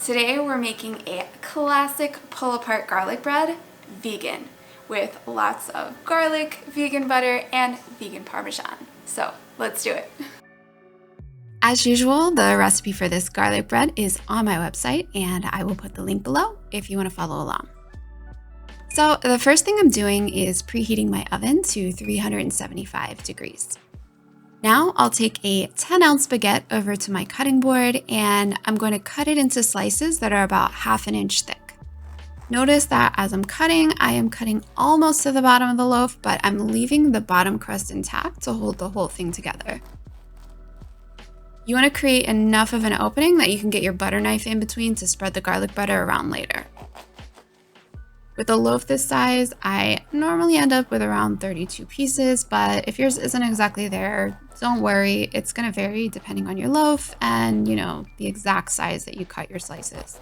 Today we're making a classic pull-apart garlic bread, vegan, with lots of garlic, vegan butter, and vegan parmesan. So let's do it. As usual, the recipe for this garlic bread is on my website, and I will put the link below if you want to follow along. So the first thing I'm doing is preheating my oven to 375 degrees. Now I'll take a 10-ounce baguette over to my cutting board, and I'm going to cut it into slices that are about ½ an inch thick. Notice that as I'm cutting, I am cutting almost to the bottom of the loaf, but I'm leaving the bottom crust intact to hold the whole thing together. You want to create enough of an opening that you can get your butter knife in between to spread the garlic butter around later. With a loaf this size, I normally end up with around 32 pieces, but if yours isn't exactly there, don't worry. It's going to vary depending on your loaf and, the exact size that you cut your slices.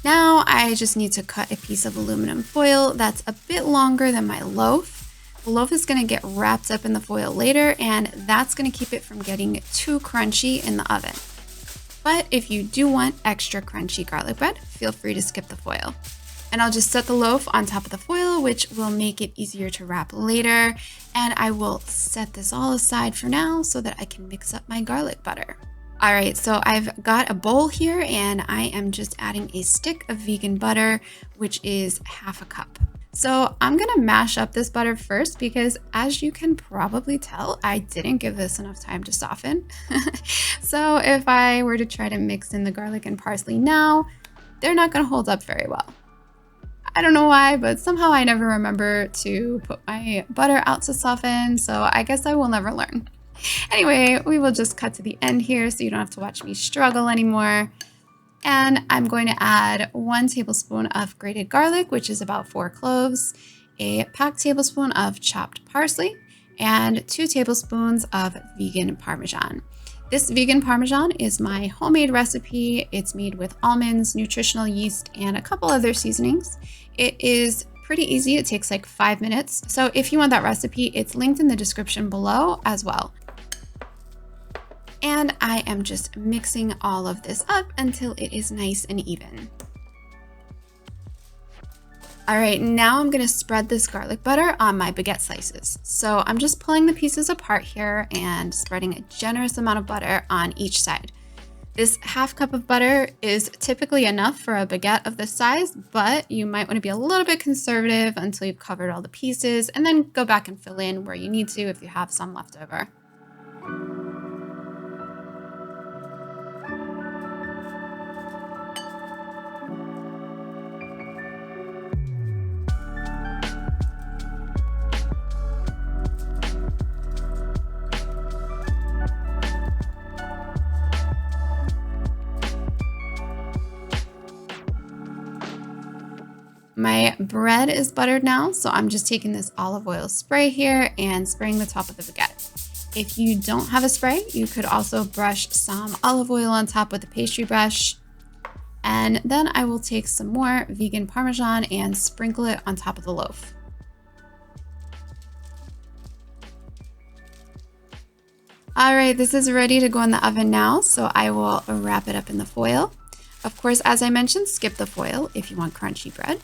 Now I just need to cut a piece of aluminum foil that's a bit longer than my loaf. The loaf is going to get wrapped up in the foil later, and that's going to keep it from getting too crunchy in the oven. But if you do want extra crunchy garlic bread, feel free to skip the foil. And I'll just set the loaf on top of the foil, which will make it easier to wrap later. And I will set this all aside for now so that I can mix up my garlic butter. All right, so I've got a bowl here, and I am just adding a stick of vegan butter, which is ½ a cup. So I'm gonna mash up this butter first because, as you can probably tell, I didn't give this enough time to soften. So if I were to try to mix in the garlic and parsley now, they're not gonna hold up very well. I don't know why, but somehow I never remember to put my butter out to soften, so I guess I will never learn. Anyway, we will just cut to the end here so you don't have to watch me struggle anymore. And I'm going to add 1 tablespoon of grated garlic, which is about 4 cloves, a packed tablespoon of chopped parsley, and 2 tablespoons of vegan parmesan. This vegan parmesan is my homemade recipe. It's made with almonds, nutritional yeast, and a couple other seasonings. It is pretty easy. It takes like 5 minutes. So if you want that recipe, it's linked in the description below as well. And I am just mixing all of this up until it is nice and even. All right, now I'm gonna spread this garlic butter on my baguette slices. So I'm just pulling the pieces apart here and spreading a generous amount of butter on each side. This ½ cup of butter is typically enough for a baguette of this size, but you might wanna be a little bit conservative until you've covered all the pieces, and then go back and fill in where you need to if you have some left over. My bread is buttered now, so I'm just taking this olive oil spray here and spraying the top of the baguette. If you don't have a spray, you could also brush some olive oil on top with a pastry brush. And then I will take some more vegan parmesan and sprinkle it on top of the loaf. All right, this is ready to go in the oven now, so I will wrap it up in the foil. Of course, as I mentioned, skip the foil if you want crunchy bread.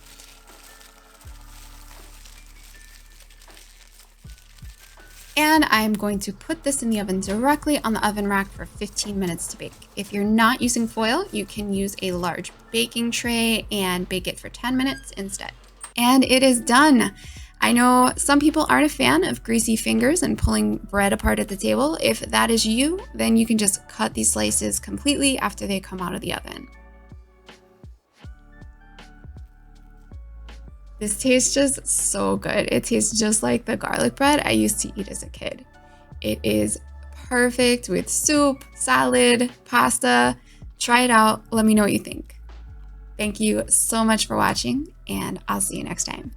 And I'm going to put this in the oven directly on the oven rack for 15 minutes to bake. If you're not using foil, you can use a large baking tray and bake it for 10 minutes instead. And it is done. I know some people aren't a fan of greasy fingers and pulling bread apart at the table. If that is you, then you can just cut these slices completely after they come out of the oven. This tastes just so good. It tastes just like the garlic bread I used to eat as a kid. It is perfect with soup, salad, pasta. Try it out. Let me know what you think. Thank you so much for watching, and I'll see you next time.